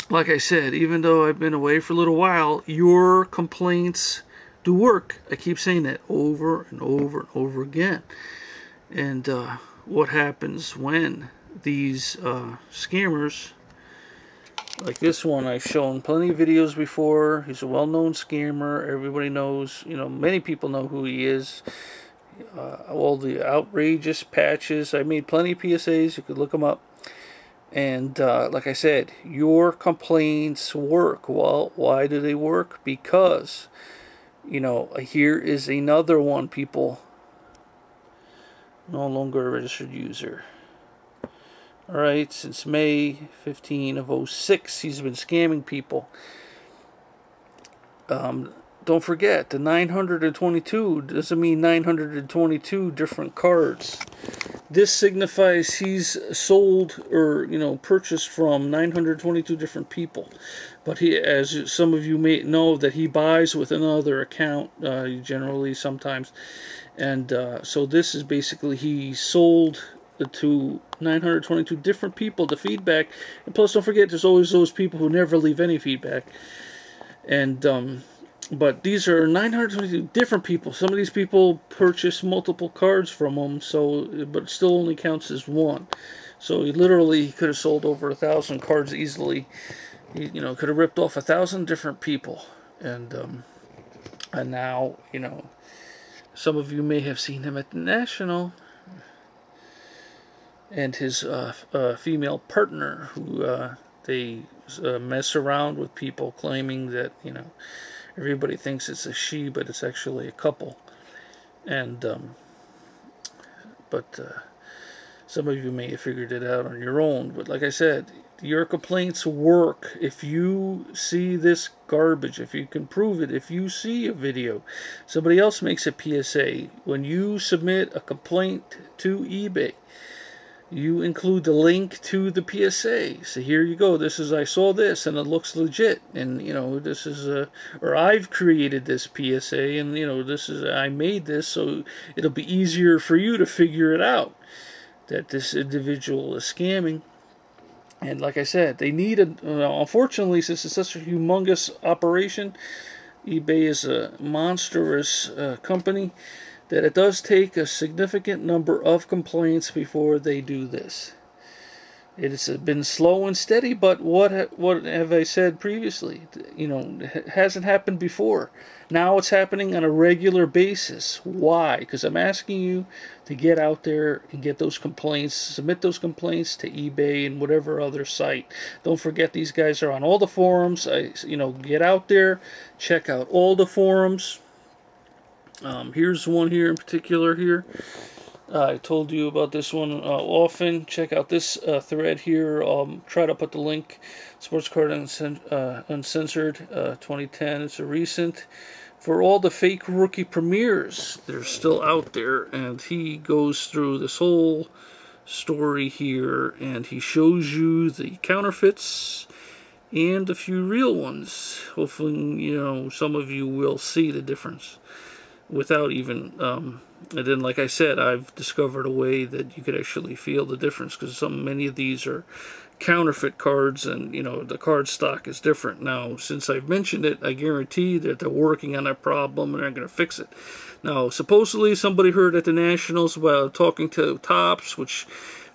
like I said, even though I've been away for a little while, your complaints do work. I keep saying that over and over and over again. And what happens when these scammers, like this one, I've shown plenty of videos before. He's a well-known scammer. Everybody knows, many people know who he is. All the outrageous patches. I made plenty of PSAs. You could look them up. And like I said, your complaints work. Well, why do they work? Because, here is another one, people. No longer a registered user. Alright, since May 15 of 06, he's been scamming people. Don't forget, the 922 doesn't mean 922 different cards. This signifies he's sold or, purchased from 922 different people. But he, as some of you may know, that he buys with another account, generally, sometimes. And so this is basically, he sold to 922 different people the feedback. And plus, don't forget, there's always those people who never leave any feedback. And but these are 922 different people. Some of these people purchase multiple cards from him, but it still only counts as one. So he literally could have sold over 1,000 cards easily. He, could have ripped off 1,000 different people. And now, some of you may have seen him at the National. And his female partner, who they mess around with people, claiming that, everybody thinks it's a she, but it's actually a couple. And, but some of you may have figured it out on your own. But like I said, your complaints work. If you see this garbage, if you can prove it, if you see a video, somebody else makes a PSA, when you submit a complaint to eBay, you include the link to the PSA. So here you go. This is, I saw this and it looks legit. And, this is, or I've created this PSA and, this is, I made this so it'll be easier for you to figure it out that this individual is scamming. And like I said, they need unfortunately, since it's such a humongous operation, eBay is a monstrous company, that it does take a significant number of complaints before they do this. It has been slow and steady, but what have I said previously? It hasn't happened before. Now it's happening on a regular basis. Why? Because I'm asking you to get out there and get those complaints, submit those complaints to eBay and whatever other site. Don't forget, these guys are on all the forums. Get out there, check out all the forums. Here's one here in particular here. I told you about this one often. Check out this thread here. Try to put the link. Sports Card Uncensored 2010. It's a recent. For all the fake rookie premieres, they're still out there. And he goes through this whole story here. And he shows you the counterfeits and a few real ones. Hopefully, some of you will see the difference. Without even, and then like I said, I've discovered a way that you could actually feel the difference, because many of these are counterfeit cards, and the card stock is different. Now, since I've mentioned it, I guarantee that they're working on that problem and they're going to fix it. Now, supposedly somebody heard at the Nationals while talking to Topps, which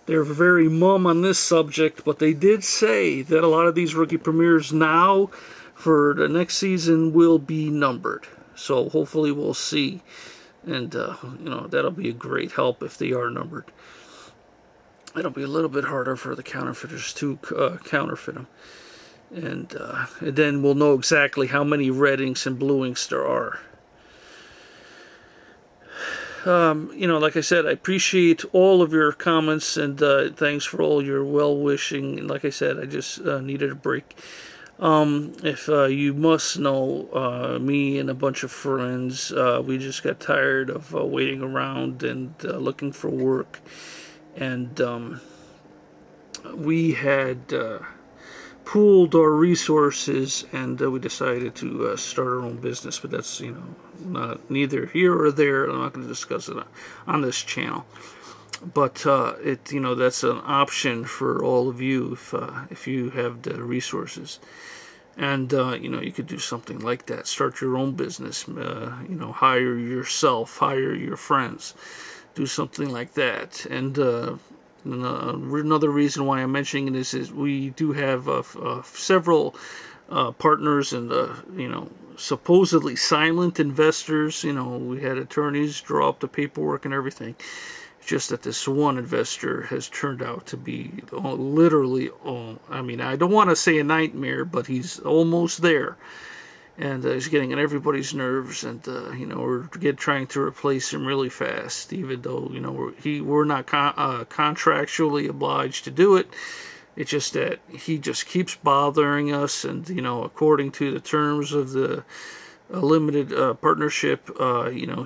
they're very mum on this subject, but they did say that a lot of these rookie premieres now for the next season will be numbered. So hopefully we'll see, and that'll be a great help if they are numbered. It'll be a little bit harder for the counterfeiters to counterfeit them, and then we'll know exactly how many red inks and blue inks there are. Like I said, I appreciate all of your comments, and thanks for all your well-wishing. And like I said, I just needed a break. If you must know, me and a bunch of friends, we just got tired of waiting around and looking for work, and we had pooled our resources, and we decided to start our own business. But that's neither here or there. I'm not going to discuss it on this channel. But that's an option for all of you if you have the resources. And you could do something like that. Start your own business. Hire yourself, hire your friends, do something like that. And another reason why I'm mentioning this is we do have several partners and supposedly silent investors. We had attorneys draw up the paperwork and everything. Just that this one investor has turned out to be literally, I don't want to say a nightmare, but he's almost there. And he's getting on everybody's nerves, and we're trying to replace him really fast, even though we're not contractually obliged to do it. It's just that he just keeps bothering us, and according to the terms of the limited partnership,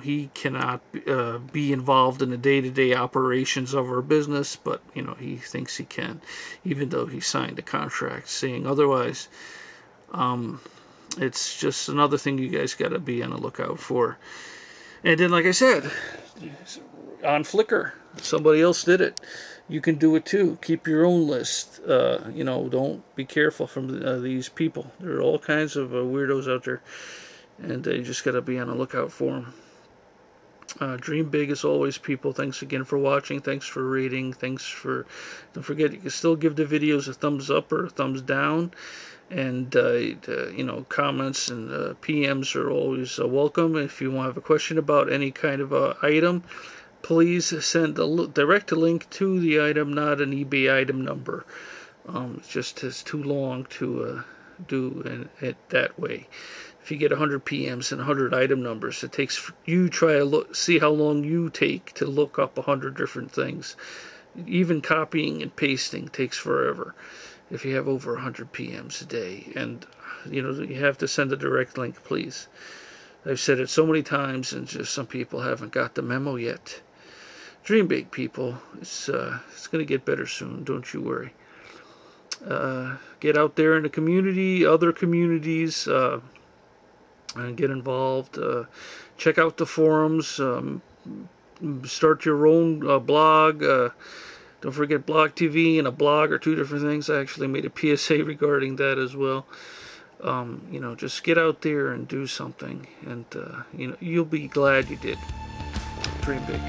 he cannot be involved in the day-to-day operations of our business, but he thinks he can, even though he signed a contract saying otherwise. It's just another thing you guys got to be on the lookout for. And then, like I said, on Flickr, somebody else did it. You can do it too. Keep your own list. Don't be careful from these people. There are all kinds of weirdos out there, and you just got to be on the lookout for them. Dream big as always, people. Thanks again for watching. Thanks for rating. Don't forget, you can still give the videos a thumbs up or a thumbs down. And comments and PMs are always welcome. If you have a question about any kind of item, please send a direct link to the item, not an eBay item number. It's just too long to do it that way. If you get 100 PMs and 100 item numbers, it takes you try to see how long you take to look up 100 different things. Even copying and pasting takes forever if you have over 100 PMs a day. And you have to send a direct link, please. I've said it so many times, and just some people haven't got the memo yet. Dream big, people. It's going to get better soon, don't you worry. Get out there in the community, other communities, and get involved. Check out the forums. Start your own blog. Don't forget Blog TV and a blog are two different things. I actually made a PSA regarding that as well. Just get out there and do something, and you'll be glad you did. Dream big.